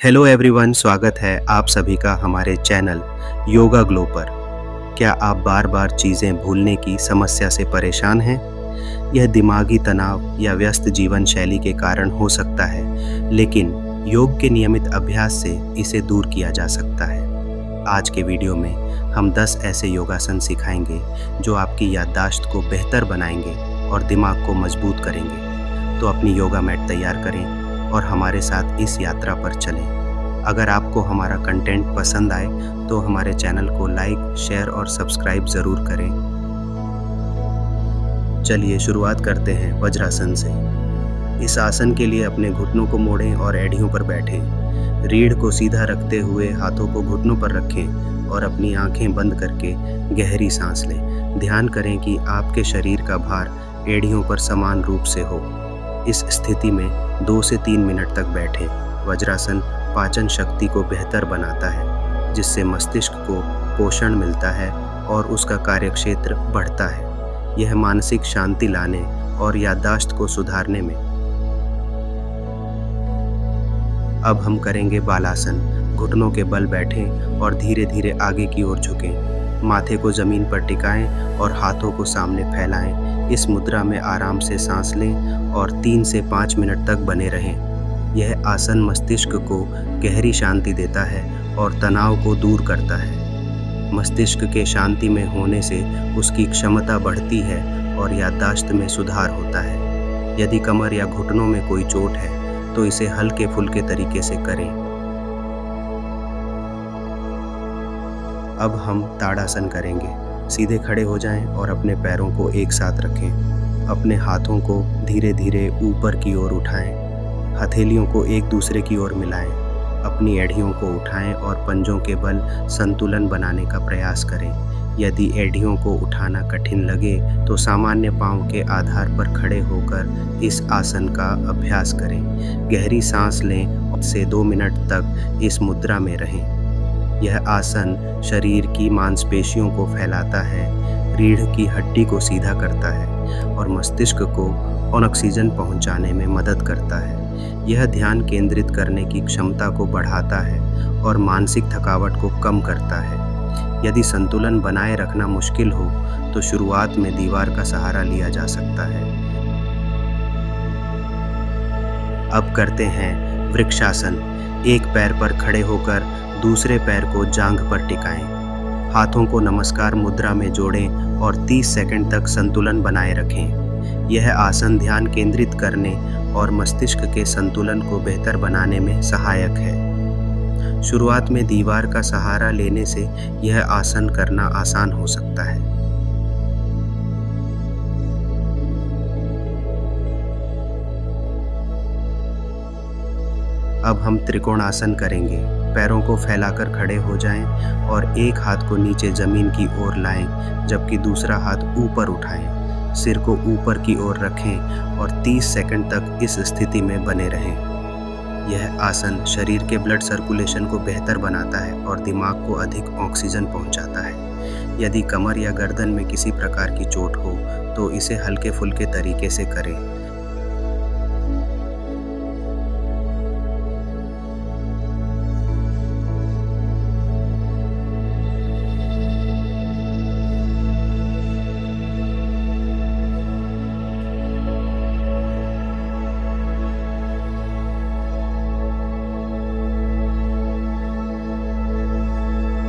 Hello everyone, स्वागत है आप सभी का हमारे चैनल योगा ग्लो पर। क्या आप बार बार चीज़ें भूलने की समस्या से परेशान हैं? यह दिमागी तनाव या व्यस्त जीवन शैली के कारण हो सकता है, लेकिन योग के नियमित अभ्यास से इसे दूर किया जा सकता है। आज के वीडियो में हम 10 ऐसे योगासन सिखाएंगे जो आपकी याददाश्त को बेहतर बनाएंगे और दिमाग को मजबूत करेंगे। तो अपनी योगा मैट तैयार करें और हमारे साथ इस यात्रा पर चलें। अगर आपको हमारा कंटेंट पसंद आए तो हमारे चैनल को लाइक, शेयर और सब्सक्राइब ज़रूर करें। चलिए शुरुआत करते हैं वज्रासन से। इस आसन के लिए अपने घुटनों को मोड़ें और एड़ियों पर बैठें। रीढ़ को सीधा रखते हुए हाथों को घुटनों पर रखें और अपनी आंखें बंद करके गहरी सांस लें। ध्यान करें कि आपके शरीर का भार एड़ियों पर समान रूप से हो। इस स्थिति में 2 से 3 मिनट तक बैठें। वज्रासन पाचन शक्ति को बेहतर बनाता है, जिससे मस्तिष्क को पोषण मिलता है और उसका कार्यक्षेत्र बढ़ता है। यह मानसिक शांति लाने और याददाश्त को सुधारने में। अब हम करेंगे बालासन। घुटनों के बल बैठें और धीरे धीरे आगे की ओर झुकें। माथे को जमीन पर टिकाएं और हाथों को सामने फैलाएं। इस मुद्रा में आराम से सांस लें और 3 से 5 मिनट तक बने रहें। यह आसन मस्तिष्क को गहरी शांति देता है और तनाव को दूर करता है। मस्तिष्क के शांति में होने से उसकी क्षमता बढ़ती है और याददाश्त में सुधार होता है। यदि कमर या घुटनों में कोई चोट है तो इसे हल्के फुल्के तरीके से करें। अब हम ताड़ासन करेंगे। सीधे खड़े हो जाएं और अपने पैरों को एक साथ रखें। अपने हाथों को धीरे धीरे ऊपर की ओर उठाएं। हथेलियों को एक दूसरे की ओर मिलाएं। अपनी एड़ियों को उठाएं और पंजों के बल संतुलन बनाने का प्रयास करें। यदि एड़ियों को उठाना कठिन लगे तो सामान्य पांव के आधार पर खड़े होकर इस आसन का अभ्यास करें। गहरी सांस लें और से 2 मिनट तक इस मुद्रा में रहें। यह आसन शरीर की मांसपेशियों को फैलाता है, रीढ़ की हड्डी को सीधा करता है और मस्तिष्क को ऑक्सीजन पहुंचाने में मदद करता है। यह ध्यान केंद्रित करने की क्षमता को बढ़ाता है और मानसिक थकावट को कम करता है। यदि संतुलन बनाए रखना मुश्किल हो तो शुरुआत में दीवार का सहारा लिया जा सकता है। अब करते हैं वृक्षासन। एक पैर पर खड़े होकर दूसरे पैर को जांघ पर टिकाएं। हाथों को नमस्कार मुद्रा में जोड़ें और 30 सेकंड तक संतुलन बनाए रखें। यह आसन ध्यान केंद्रित करने और मस्तिष्क के संतुलन को बेहतर बनाने में सहायक है। शुरुआत में दीवार का सहारा लेने से यह आसन करना आसान हो सकता है। अब हम त्रिकोणासन करेंगे। पैरों को फैलाकर खड़े हो जाएं और एक हाथ को नीचे जमीन की ओर लाएं, जबकि दूसरा हाथ ऊपर उठाएं। सिर को ऊपर की ओर रखें और 30 सेकंड तक इस स्थिति में बने रहें। यह आसन शरीर के ब्लड सर्कुलेशन को बेहतर बनाता है और दिमाग को अधिक ऑक्सीजन पहुंचाता है। यदि कमर या गर्दन में किसी प्रकार की चोट हो तो इसे हल्के फुल्के तरीके से करें।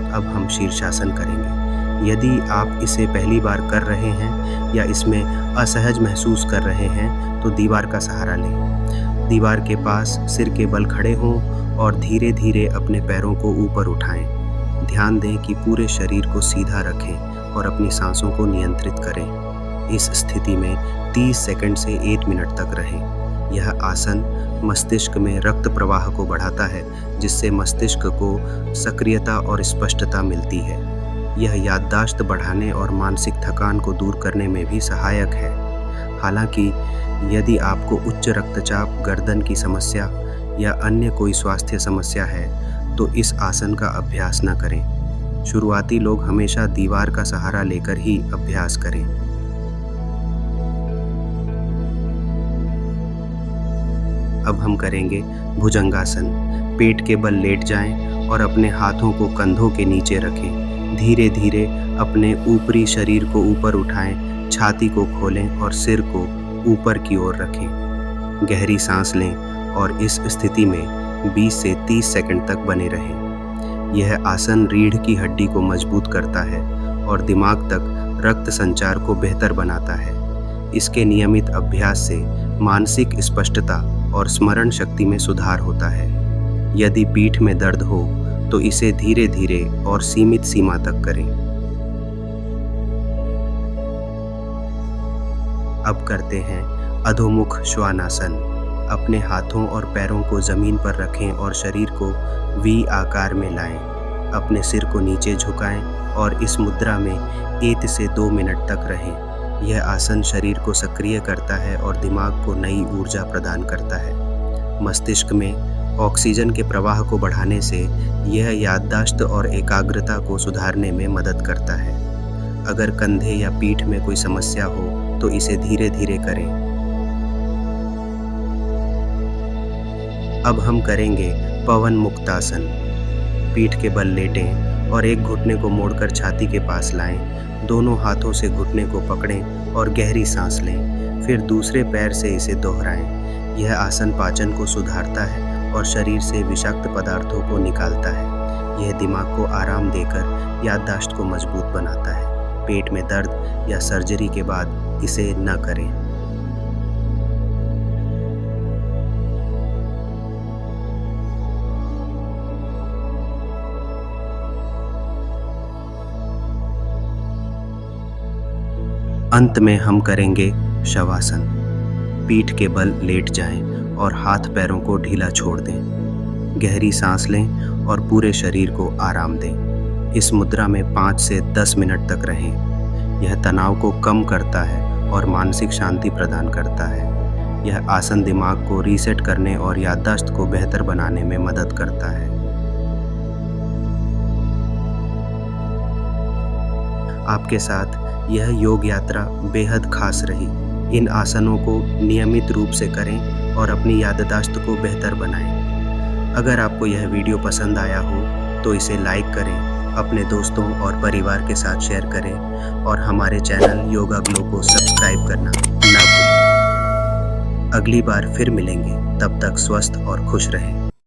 अब हम शीर्षासन करेंगे। यदि आप इसे पहली बार कर रहे हैं या इसमें असहज महसूस कर रहे हैं तो दीवार का सहारा लें। दीवार के पास सिर के बल खड़े हों और धीरे धीरे अपने पैरों को ऊपर उठाएं। ध्यान दें कि पूरे शरीर को सीधा रखें और अपनी सांसों को नियंत्रित करें। इस स्थिति में 30 सेकंड से 1 मिनट तक रहें। यह आसन मस्तिष्क में रक्त प्रवाह को बढ़ाता है, जिससे मस्तिष्क को सक्रियता और स्पष्टता मिलती है। यह याददाश्त बढ़ाने और मानसिक थकान को दूर करने में भी सहायक है। हालांकि यदि आपको उच्च रक्तचाप, गर्दन की समस्या या अन्य कोई स्वास्थ्य समस्या है तो इस आसन का अभ्यास न करें। शुरुआती लोग हमेशा दीवार का सहारा लेकर ही अभ्यास करें। अब हम करेंगे भुजंगासन। पेट के बल लेट जाएं और अपने हाथों को कंधों के नीचे रखें। धीरे धीरे अपने ऊपरी शरीर को ऊपर उठाएं, छाती को खोलें और सिर को ऊपर की ओर रखें। गहरी सांस लें और इस स्थिति में 20 से 30 सेकंड तक बने रहें। यह आसन रीढ़ की हड्डी को मजबूत करता है और दिमाग तक रक्त संचार को बेहतर बनाता है। इसके नियमित अभ्यास से मानसिक स्पष्टता और स्मरण शक्ति में सुधार होता है। यदि पीठ में दर्द हो तो इसे धीरे धीरे और सीमित सीमा तक करें। अब करते हैं अधोमुख श्वानासन। अपने हाथों और पैरों को जमीन पर रखें और शरीर को वी आकार में लाएं। अपने सिर को नीचे झुकाएं और इस मुद्रा में 1 से 2 मिनट तक रहें। यह आसन शरीर को सक्रिय करता है और दिमाग को नई ऊर्जा प्रदान करता है। मस्तिष्क में ऑक्सीजन के प्रवाह को बढ़ाने से यह याददाश्त और एकाग्रता को सुधारने में मदद करता है। अगर कंधे या पीठ में कोई समस्या हो तो इसे धीरे धीरे करें। अब हम करेंगे पवन मुक्तासन। पीठ के बल लेटें और एक घुटने को मोड़कर छाती के पास लाएं। दोनों हाथों से घुटने को पकड़ें और गहरी सांस लें। फिर दूसरे पैर से इसे दोहराएं। यह आसन पाचन को सुधारता है और शरीर से विषाक्त पदार्थों को निकालता है। यह दिमाग को आराम देकर याददाश्त को मजबूत बनाता है। पेट में दर्द या सर्जरी के बाद इसे न करें। अंत में हम करेंगे शवासन। पीठ के बल लेट जाएं और हाथ पैरों को ढीला छोड़ दें। गहरी सांस लें और पूरे शरीर को आराम दें। इस मुद्रा में 5 से 10 मिनट तक रहें। यह तनाव को कम करता है और मानसिक शांति प्रदान करता है। यह आसन दिमाग को रीसेट करने और याददाश्त को बेहतर बनाने में मदद करता है। आपके साथ यह योग यात्रा बेहद खास रही। इन आसनों को नियमित रूप से करें और अपनी याददाश्त को बेहतर बनाएं। अगर आपको यह वीडियो पसंद आया हो तो इसे लाइक करें, अपने दोस्तों और परिवार के साथ शेयर करें और हमारे चैनल योगा ग्लो को सब्सक्राइब करना ना भूलें। अगली बार फिर मिलेंगे, तब तक स्वस्थ और खुश रहें।